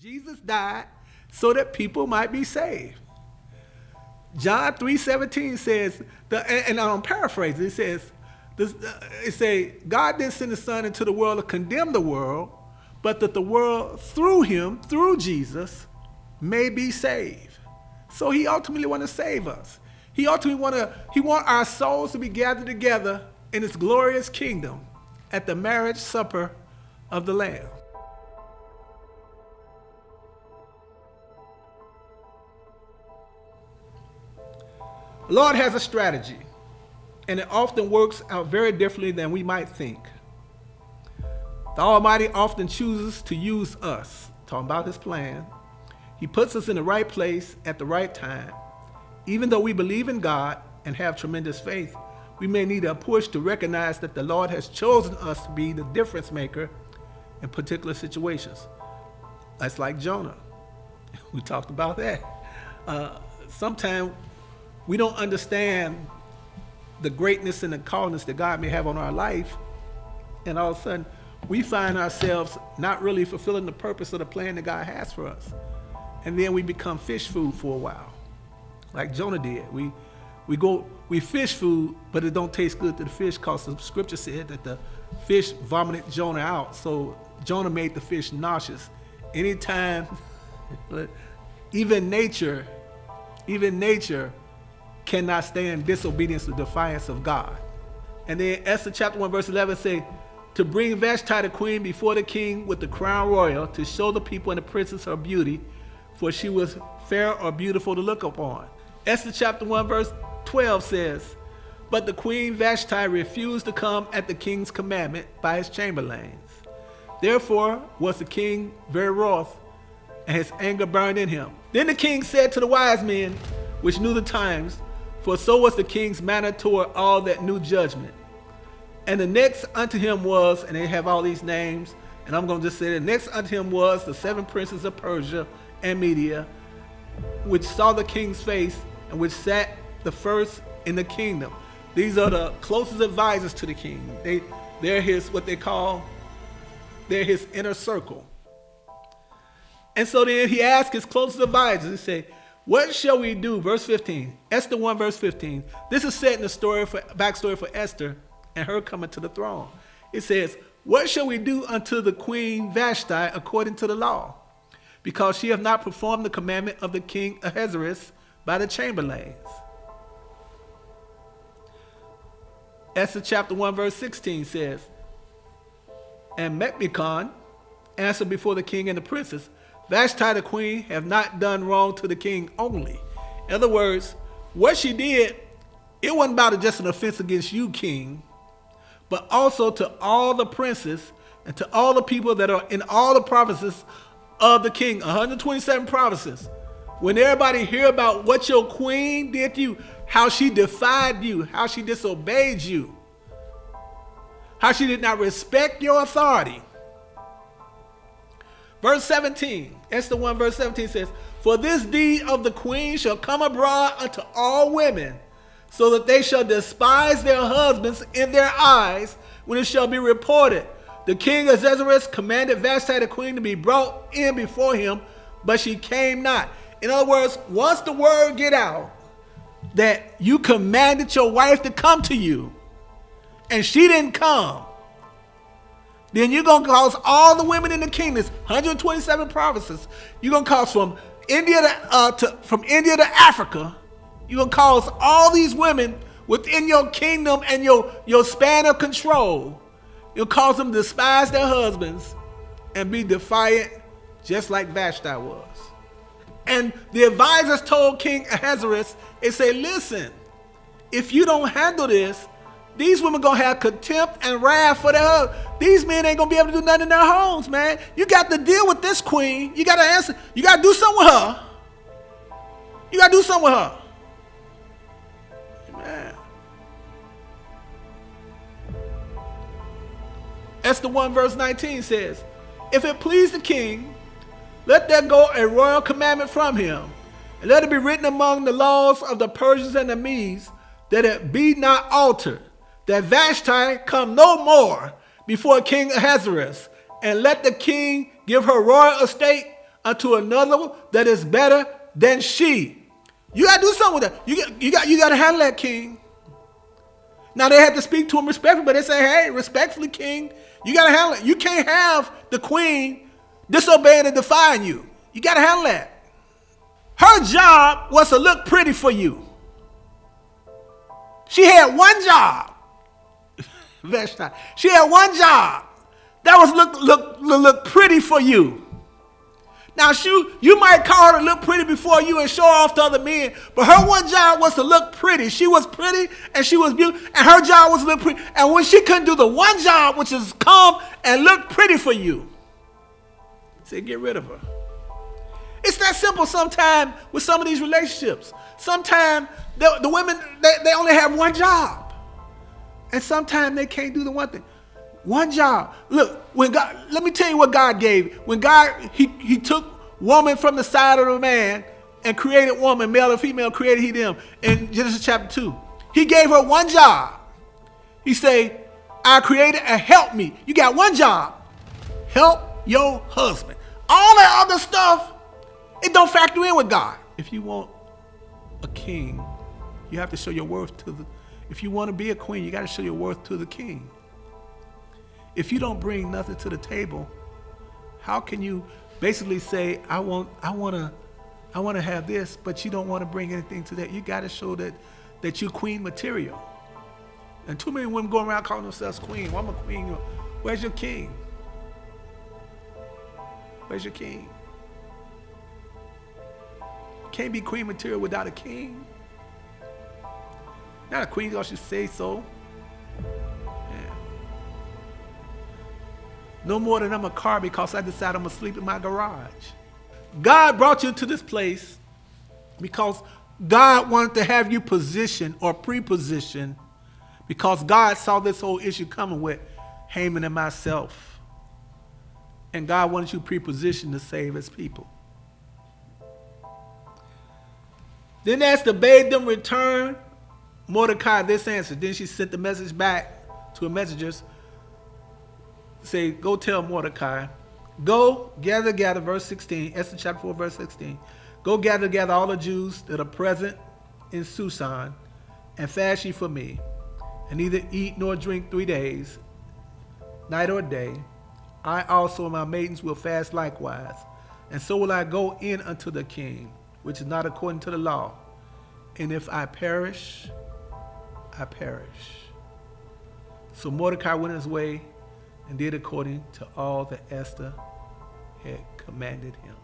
Jesus died so that people might be saved. John 3:17 says, and I'm paraphrasing, it says, God didn't send the Son into the world to condemn the world, but that the world through him, through Jesus, may be saved. So he ultimately wants to save us. He ultimately want our souls to be gathered together in his glorious kingdom at the marriage supper of the Lamb. The Lord has a strategy, and it often works out very differently than we might think. The Almighty often chooses to use us, talking about his plan. He puts us in the right place at the right time. Even though we believe in God and have tremendous faith, we may need a push to recognize that the Lord has chosen us to be the difference maker in particular situations. That's like Jonah. We talked about that. Sometimes we don't understand the greatness and the callness that God may have on our life, and all of a sudden we find ourselves not really fulfilling the purpose of the plan that God has for us. And then we become fish food for a while, like Jonah did. We fish food, but it don't taste good to the fish because the scripture said that the fish vomited Jonah out. So Jonah made the fish nauseous. Anytime, even nature cannot stand disobedience or defiance of God. And then Esther chapter 1 verse 11 say, to bring Vashti the queen before the king with the crown royal, to show the people and the princess her beauty, for she was fair or beautiful to look upon. Esther chapter 1 verse 12 says, but the queen Vashti refused to come at the king's commandment by his chamberlains. Therefore was the king very wroth, and his anger burned in him. Then the king said to the wise men, which knew the times, for so was the king's manner toward all that knew judgment. And the next unto him was, and they have all these names, and I'm going to just say the next unto him was the 7 princes of Persia and Media, which saw the king's face, and which sat the first in the kingdom. These are the closest advisors to the king. They're his, they're his inner circle. And so then he asked his closest advisors, he said, what shall we do? Verse 15, Esther 1 verse 15. This is set in the backstory for Esther and her coming to the throne. It says, what shall we do unto the queen Vashti according to the law? Because she hath not performed the commandment of the king Ahasuerus by the chamberlains. Esther chapter 1 verse 16 says, and Memucan answered before the king and the princess, Vashti the queen have not done wrong to the king only. In other words, what she did, it wasn't about just an offense against you, king, but also to all the princes and to all the people that are in all the provinces of the king, 127 provinces. When everybody hear about what your queen did to you, how she defied you, how she disobeyed you, how she did not respect your authority. Verse 17, Esther 1 verse 17 says, for this deed of the queen shall come abroad unto all women, so that they shall despise their husbands in their eyes when it shall be reported. The king Ahasuerus commanded Vashti the queen to be brought in before him, but she came not. In other words, once the word get out that you commanded your wife to come to you, and she didn't come, then you're going to cause all the women in the kingdom, 127 provinces, you're going to cause from India to Africa, you're going to cause all these women within your kingdom and your span of control, you'll cause them to despise their husbands and be defiant just like Vashti was. And the advisors told King Ahasuerus, they say, listen, if you don't handle this, these women going to have contempt and wrath for their husbands. These men ain't going to be able to do nothing in their homes, man. You got to deal with this queen. You got to answer. You got to do something with her. You got to do something with her. Man. Esther 1 verse 19 says, if it please the king, let there go a royal commandment from him, and let it be written among the laws of the Persians and the Medes, that it be not altered, that Vashti come no more before King Ahasuerus, and let the king give her royal estate unto another that is better than she. You gotta do something with that. You gotta handle that, king. Now they had to speak to him respectfully, but they say, hey, respectfully, king, you gotta handle it. You can't have the queen disobeying and defying you. You gotta handle that. Her job was to look pretty for you. She had one job. Vashti. She had one job. That was look pretty for you. Now, you might call her to look pretty before you and show off to other men, but her one job was to look pretty. She was pretty and she was beautiful, and her job was to look pretty. And when she couldn't do the one job, which is come and look pretty for you, say, get rid of her. It's that simple sometimes with some of these relationships. Sometimes the women, they only have one job. And sometimes they can't do the one thing. One job. Look, when God, let me tell you what God gave. When God, he took woman from the side of the man and created woman, male and female, created he them in Genesis chapter 2. He gave her one job. He said, I created a help me. You got one job. Help your husband. All that other stuff, it don't factor in with God. If you want a king, you have to show your worth to the, if you want to be a queen, you got to show your worth to the king. If you don't bring nothing to the table, how can you basically say, I want to have this, but you don't want to bring anything to that? You got to show that you queen material. And too many women go around calling themselves queen. Well, I'm a queen. Where's your king? Where's your king? Can't be queen material without a king. Not a queen because you say so. Yeah. No more than I'm a car because I decided I'm going to sleep in my garage. God brought you to this place because God wanted to have you positioned or pre-positioned, because God saw this whole issue coming with Haman and myself. And God wanted you pre-positioned to save his people. Then Esther bade them return Mordecai this answer. Then she sent the message back to her messengers. Say, go tell Mordecai. Go gather, verse 16, Esther chapter 4, verse 16. Go gather all the Jews that are present in Susan, and fast ye for me, and neither eat nor drink 3 days, night or day. I also and my maidens will fast likewise, and so will I go in unto the king, which is not according to the law. And if I perish, I perish. So Mordecai went his way and did according to all that Esther had commanded him.